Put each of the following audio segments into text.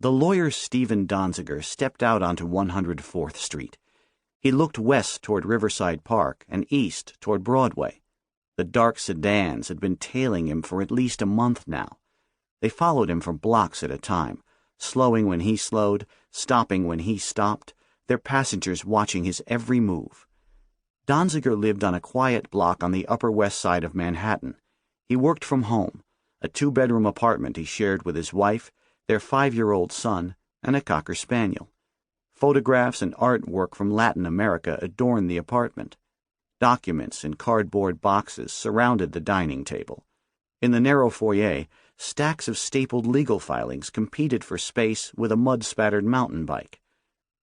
The lawyer Stephen Donziger stepped out onto 104th Street. He looked west toward Riverside Park and east toward Broadway. The dark sedans had been tailing him for at least a month now. They followed him for blocks at a time, slowing when he slowed, stopping when he stopped, their passengers watching his every move. Donziger lived on a quiet block on the Upper West Side of Manhattan. He worked from home, a 2-bedroom apartment he shared with his wife, their 5-year-old son, and a Cocker Spaniel. Photographs and artwork from Latin America adorned the apartment. Documents in cardboard boxes surrounded the dining table. In the narrow foyer, stacks of stapled legal filings competed for space with a mud-spattered mountain bike.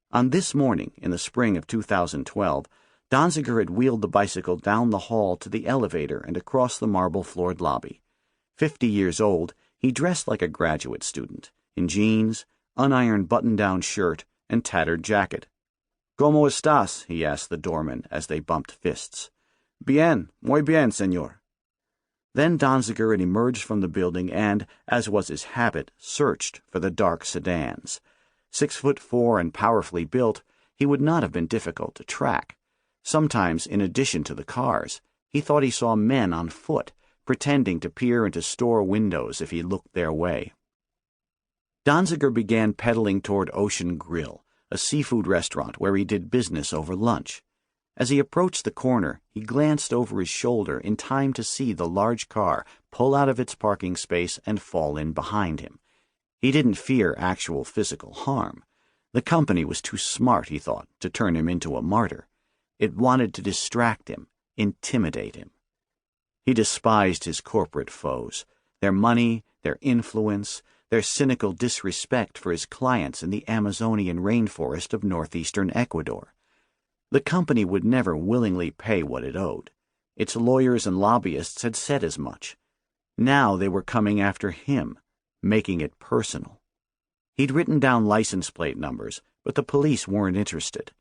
On this morning, in the spring of 2012, Donziger had wheeled the bicycle down the hall to the elevator and across the marble-floored lobby. 50 years old, he dressed like a graduate student, in jeans, unironed button-down shirt, and tattered jacket. "¿Cómo estás?" he asked the doorman as they bumped fists. "Bien, muy bien, señor." Then Donziger had emerged from the building and, as was his habit, searched for the dark sedans. 6'4" and powerfully built, he would not have been difficult to track. Sometimes, in addition to the cars, he thought he saw men on foot, pretending to peer into store windows if he looked their way. Donziger began pedaling toward Ocean Grill, a seafood restaurant where he did business over lunch. As he approached the corner, he glanced over his shoulder in time to see the large car pull out of its parking space and fall in behind him. He didn't fear actual physical harm. The company was too smart, he thought, to turn him into a martyr. It wanted to distract him, intimidate him. He despised his corporate foes, their money, their influence, their cynical disrespect for his clients in the Amazonian rainforest of northeastern Ecuador. The company would never willingly pay what it owed. Its lawyers and lobbyists had said as much. Now they were coming after him, making it personal. He'd written down license plate numbers, but the police weren't interested.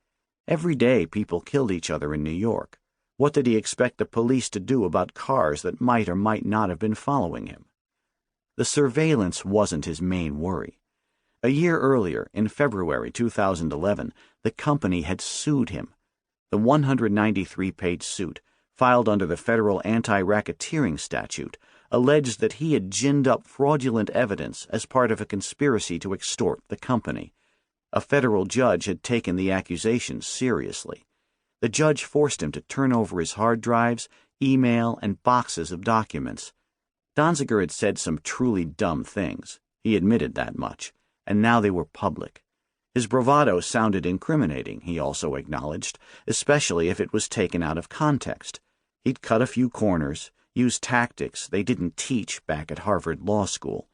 Every day people killed each other in New York. What did he expect the police to do about cars that might or might not have been following him? The surveillance wasn't his main worry. A year earlier, in February 2011, the company had sued him. The 193-page suit, filed under the federal anti-racketeering statute, alleged that he had ginned up fraudulent evidence as part of a conspiracy to extort the company. A federal judge had taken the accusations seriously. The judge forced him to turn over his hard drives, email, and boxes of documents. Donziger had said some truly dumb things. He admitted that much, and now they were public. His bravado sounded incriminating, he also acknowledged, especially if it was taken out of context. He'd cut a few corners, used tactics they didn't teach back at Harvard Law School.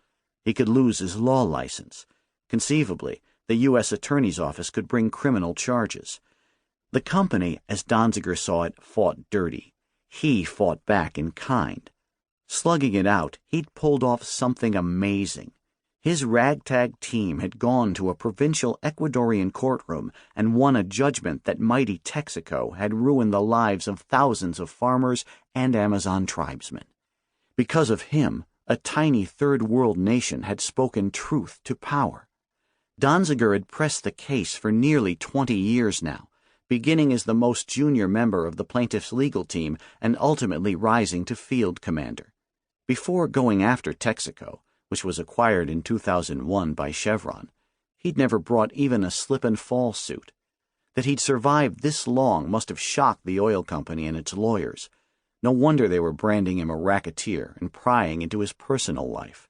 He could lose his law license. Conceivably, the U.S. Attorney's Office could bring criminal charges. The company, as Donziger saw it, fought dirty. He fought back in kind. Slugging it out, he'd pulled off something amazing. His ragtag team had gone to a provincial Ecuadorian courtroom and won a judgment that mighty Texaco had ruined the lives of thousands of farmers and Amazon tribesmen. Because of him, a tiny third-world nation had spoken truth to power. Donziger had pressed the case for nearly 20 years now, beginning as the most junior member of the plaintiff's legal team and ultimately rising to field commander. Before going after Texaco, which was acquired in 2001 by Chevron, he'd never brought even a slip-and-fall suit. That he'd survived this long must have shocked the oil company and its lawyers. No wonder they were branding him a racketeer and prying into his personal life.